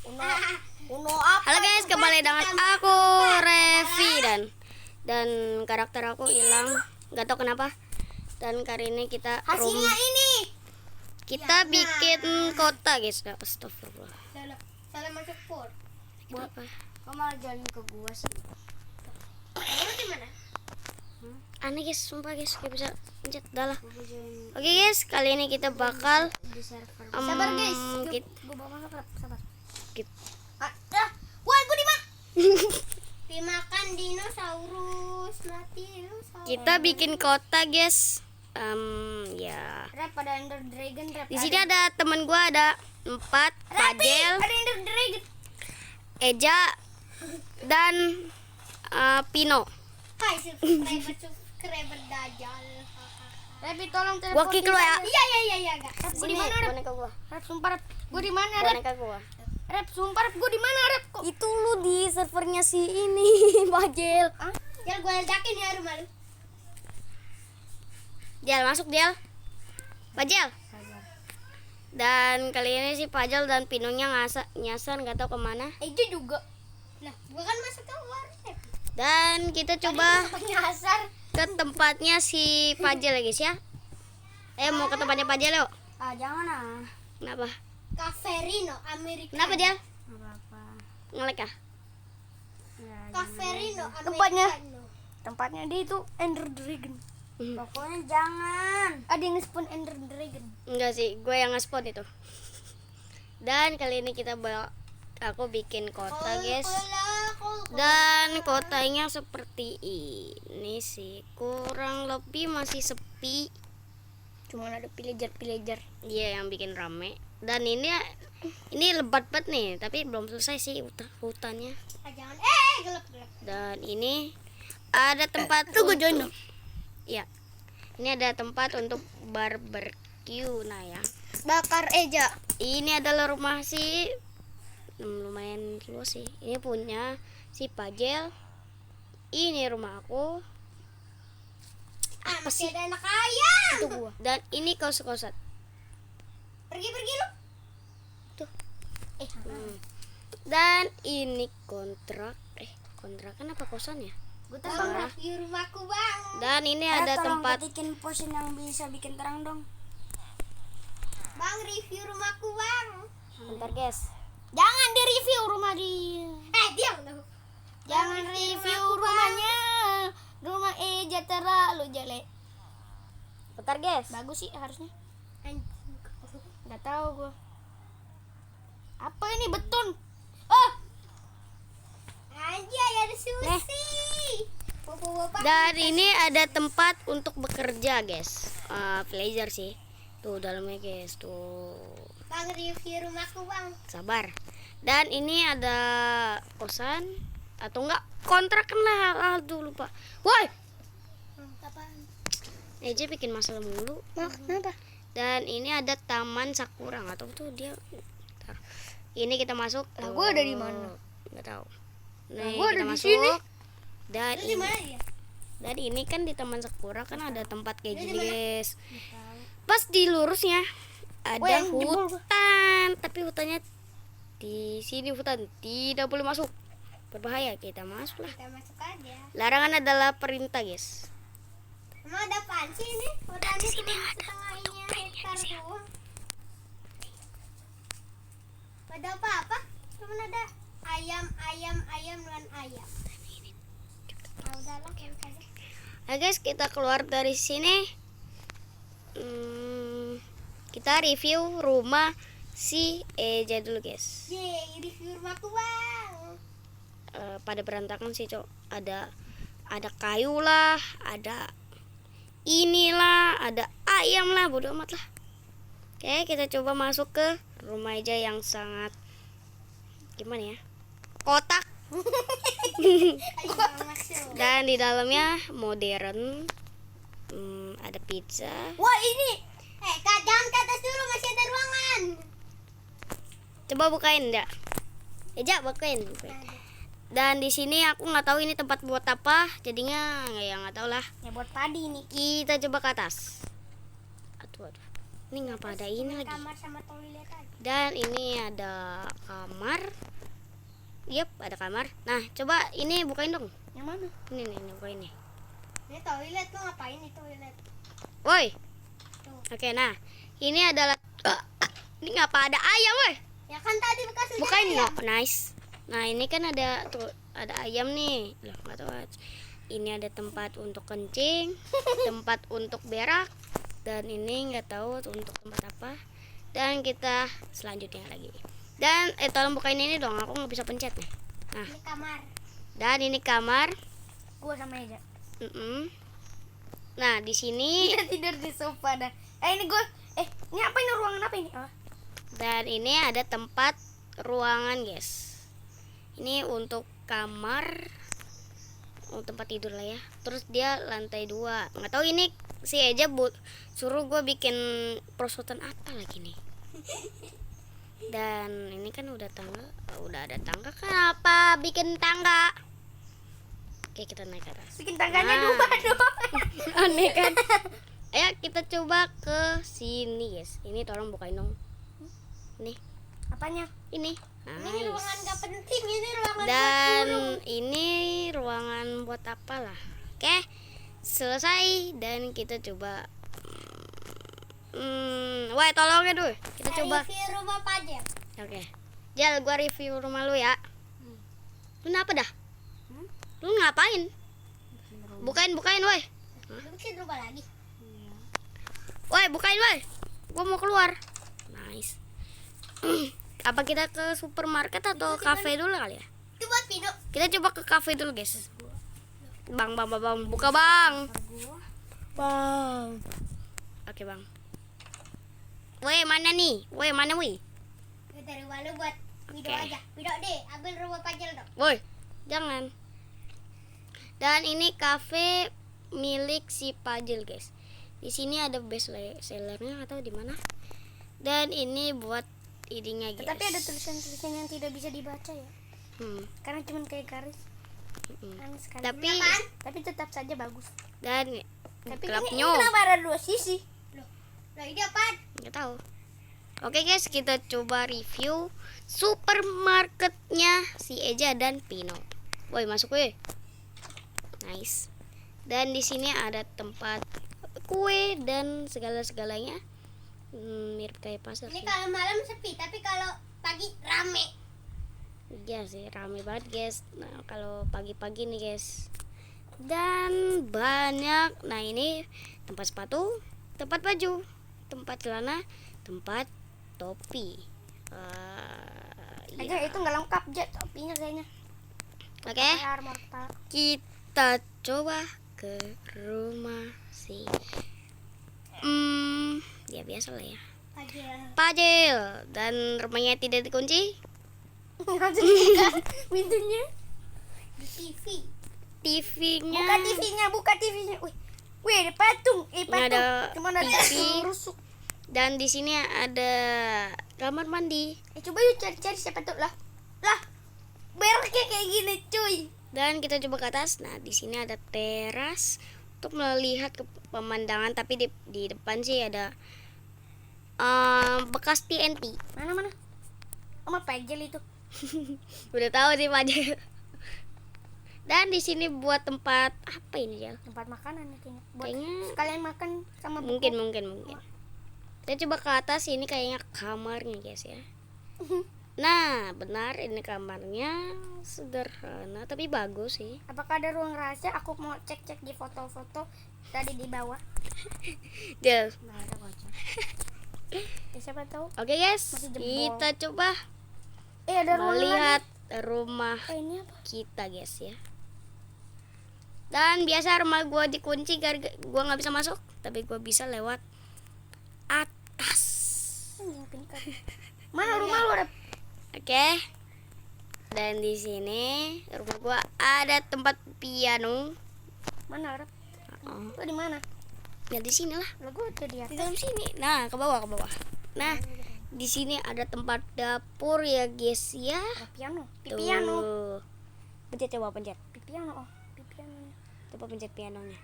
Uno apa? Halo guys, kembali dengan aku Revi dan karakter aku hilang, nggak tahu kenapa. Dan kali ini kita Hasilnya ini. kita bikin kota guys. Astagfirullah. Salah masuk port. Buat apa? Kok malah jalan ke gua sih? Kamu di mana? Aneh guys, sumpah guys, kayak bisa pencet dah lah. Oke guys, kali ini kita bakal Di server. sabar guys. Gua bawa masuk rep. Sabar. Woi, gue dimakan dinosaurus mati lu. Kita bikin kota guys. Ya. Rep pada Ender Dragon rep. Di sini ada temen gua, ada 4, Pajel, Ada Ender Dragon. Eja, dan Pino. Hai, subscriber Dajjal. Rep tolong telepon. Gua kick lu ya. Iya enggak. Rep gua Sini, di mana rep? boneka gua. Rep sumpah rep. Gua di mana rep? Boneka gua. Rep sumpah rep gua di mana rep? Kok Itu lu di servernya si ini, Pajel. Ya gue ledakin ya rumah lu. Jal, masuk Jal. Pajel. Dan kali ini si Pajel dan Pinonya nyasar nggak tahu kemana. Itu juga. Nah, gua kan masuk ke warnet. Dan kita coba Penyasar. ke tempatnya si Pajel ya guys ya. Mau ke tempatnya Pajel yuk. jangan ah. Kenapa? Caferino Amerika. Kenapa Jal? Enggak apa-apa. Ngelek ah? Ya, Caferino Tempatnya. Americano. tempatnya dia itu Ender Dragon. Hmm. Pokoknya jangan. Ada yang spawn Ender Dragon. Enggak sih, gue yang nge-spawn itu. Dan kali ini aku bikin kota guys. Dan kotanya seperti ini sih, kurang lebih masih sepi. Cuman ada pillager. Iya, yang bikin rame. Dan ini lebat banget nih, tapi belum selesai sih hutannya. Jangan gelap. Dan ini ada tempat gue join dong. Ya, ini ada tempat untuk barbecue. Nah ya, Bakar Eja. ini adalah rumah si lumayan luas sih. Ini punya si Pajel. Ini rumah aku. Apa sih? Ada anak ayam. Itu gua. Dan ini kos-kosan. Pergi lu. Dan ini kontrakan apa kosan ya? Gue Bang, review rumahku bang. Dan ini ada tempat bikin posin yang bisa bikin terang dong. Bang, review rumahku bang. bentar guys. Jangan di-review rumah di. Diam lu. Jangan review rumahnya. Rumah Eja terlalu jelek. Bentar guys. Bagus sih harusnya. Anjing. Enggak tahu gua. Apa ini beton? Oh, Anjay, ada sushi. Bapak-bapak. Dan ini ada tempat untuk bekerja guys. Villager sih. Tuh dalamnya guys, tuh. Bang, review rumahku bang. Sabar. Dan ini ada kosan atau enggak kontrakan lah. Aduh lupa. Woi, Apaan? Eja bikin masalah mulu. kenapa? Dan ini ada taman sakura, nggak tahu tuh dia. Bentar. Ini kita masuk. Lah, gua ada di mana? Nggak tahu. Lah, Nih, gua kita ada di masuk. sini. Dan Lu di ini, mana ya? dan ini kan di taman sakura kan ada tempat kayak Lu gini di mana? guys. Pas di lurusnya ada Wah, yang jebol gua. hutan, tapi hutannya di sini hutan tidak boleh masuk. Berbahaya, kita masuk lah. Kita masuk aja. Larangan adalah perintah guys. Emang ada apaan sih ini? Hutannya cuma setengahnya hektar doang. Ada apa-apa? Cuma ada ayam dan ayam. Ah, udahlah, kayak aja. Nah guys, kita keluar dari sini. Kita review rumah si Eja dulu guys. Yeay, review rumahku bang. Pada berantakan sih cok. Ada kayu lah, ada inilah, ada ayam lah, bodo amat lah. Oke, kita coba masuk ke rumah Eja yang sangat gimana ya? Kotak. Ayo bang, masuk. Dan di dalamnya modern. Ada pizza. Wah ini. Kak, jangan ke atas dulu, masih ada ruangan. Coba bukain enggak? Eja bukain. Dan di sini aku nggak tahu ini tempat buat apa, jadinya ya nggak tahu lah. Ya buat padi nih. Kita coba ke atas. Aduh. Ini ngapa ada ini lagi? Kamar sama toilet aja. Dan ini ada kamar. Yep, ada kamar. Nah, coba ini bukain dong. Yang mana? Ini bukain nih. Ini toilet, lu ngapain di toilet? Woi. Tuh. Oke, nah. Ini adalah ini ngapa ada ayam, woi? Ya kan tadi bekas lu Bukain jadi no. Nice. Nah, ini kan ada tuh ada ayam nih. Lah, enggak tahu. Ini ada tempat untuk kencing, tempat untuk berak, dan ini nggak tahu untuk tempat apa. Dan kita selanjutnya lagi. Dan tolong bukain ini dong, aku nggak bisa pencet nih. Nah, Ini kamar. dan ini kamar. Gua sama Eja. Nah, di sini Kita tidur di sofa dah. Ini gua ini apa ini ruangan apa ini? Oh. dan ini ada tempat ruangan, guys. Ini untuk kamar, tempat tidur lah ya. Terus dia lantai 2. Nggak tahu ini si Eja suruh gue bikin perosotan apa lagi nih. Dan ini kan udah ada tangga. Kenapa bikin tangga? Oke, kita naik ke atas. Bikin tangganya Nah. 2 doang. Aneh kan? Ayo kita coba ke sini, guys. Ini tolong bukain dong. Nih, Apanya? ini. Ini ruangan Nice. gak penting, ini ruangan Dan buat burung. ini ruangan buat apa lah. Oke, selesai. Dan kita coba wah, tolongnya dulu. Kita coba. Review rumah Pajel. Oke, Jal, gua review rumah lu ya. Lu kenapa dah? Lu ngapain? Bukain, woi. Lu bikin rumah lagi. Woi, bukain, woi. Gua mau keluar. Nice. Apa kita ke supermarket atau kafe dulu kali ya? Itu buat Pino. Kita coba ke kafe dulu, guys. Bang, buka, Bang. Bang. Oke, Bang. Woi, mana nih? Woi, mana woi? Dari malu buat Pino Oke. aja. Pino deh, ambil rumah Pajel dong. Woi, jangan. Dan ini kafe milik si Pajel, guys. Di sini ada best sellernya atau di mana? Dan ini buat idenya, guys. Tapi ada tulisan-tulisan yang tidak bisa dibaca ya. Karena cuma kayak garis. Aneh sekali. Tapi tetap saja bagus. Dan Tapi klapnya ini kenapa ada 2 sisi? Loh, ini apaan? nggak tahu. Oke, guys, kita coba review supermarketnya si Eja dan Pino. Woi, masuk woi. Nice. Dan di sini ada tempat kue dan segala-segalanya. Mirip kayak pasar Ini sih. kalau malam sepi, tapi kalau pagi rame. Iya sih, rame banget, guys. Nah, kalau pagi-pagi nih, guys. Dan banyak. Nah, ini tempat sepatu, tempat baju, tempat celana, tempat topi. Aja itu nggak lengkap jet topinya kayaknya. Oke, Kayak armor tal. kita coba ke rumah si ya biasa lah ya, Pajel. Pajel. Dan rumahnya tidak dikunci. Nggak juga pintunya. Di TV. TV-nya Buka TV-nya. Wih, ada patung. Patung. ada Kemana TV. rusuk? Dan di sini ada kamar mandi. Coba yuk cari-cari siapa tuh lah. Bereknya kayak gini, cuy. Dan kita coba ke atas. Nah, di sini ada teras untuk melihat ke pemandangan, tapi di depan sih ada bekas TNT. Mana? Sama Pajel itu. Udah tahu sih Pajel. Dan di sini buat tempat apa ini ya? Tempat makanan kayaknya. Buat Kayaknya sekalian makan sama buku. mungkin. Kita coba ke atas, ini kayaknya kamarnya, guys ya. Nah, benar, ini kamarnya sederhana tapi bagus sih. Apakah ada ruang rahasia? Aku mau cek di foto-foto tadi di bawah. Del. Nggak ada kocok. Ya, siapa tahu. Oke, guys, Masih jebol. kita coba Ada ruangan melihat rumah lagi. Ini apa? kita, guys ya. Dan biasa rumah gua dikunci gara gua nggak bisa masuk, tapi gua bisa lewat atas. Ini yang pintar. Mana rumah lu ada? Oke. Dan di sini rumah gua ada tempat piano. Mana ada? Oh, Lu di mana? ya di sini lah, Lu gua udah di di atas. dalam sini. Nah, ke bawah. Nah, di sini ada tempat dapur ya, guys ya. Ada piano. Tuh. Piano. Pencet, coba pencet. Piano. Oh, piano. Coba pencet pianonya.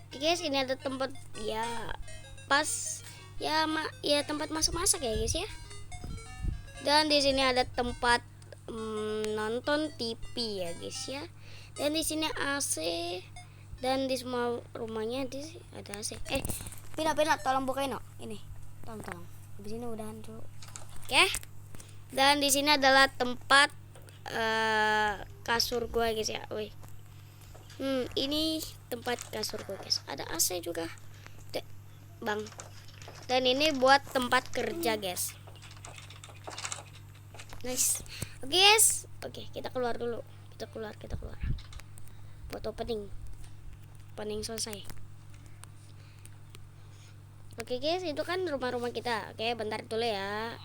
Oke, guys, ini ada tempat ya pas ya ya tempat masak-masak ya guys ya. Dan di sini ada tempat nonton TV ya guys ya. Dan di sini AC, dan di semua rumahnya ada AC. Pina tolong bukain no. Ini. Tolong. Di sini udahan dulu. Oke. Dan di sini adalah tempat kasur gua guys ya. Wih. Ini tempat kasur gua guys. Ada AC juga. Bang. Dan ini buat tempat kerja guys. Nice. Oke guys. Oke, kita keluar dulu. Kita keluar. Buat opening selesai. Oke guys, itu kan rumah-rumah kita. Oke, bentar dulu ya.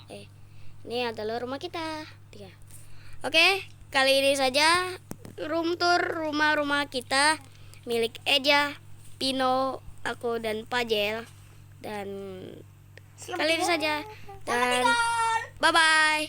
Ini adalah rumah kita. 3. Oke, kali ini saja room tour rumah-rumah kita milik Eja, Pino, aku dan Pajel. Dan kali ini saja. Dan bye bye.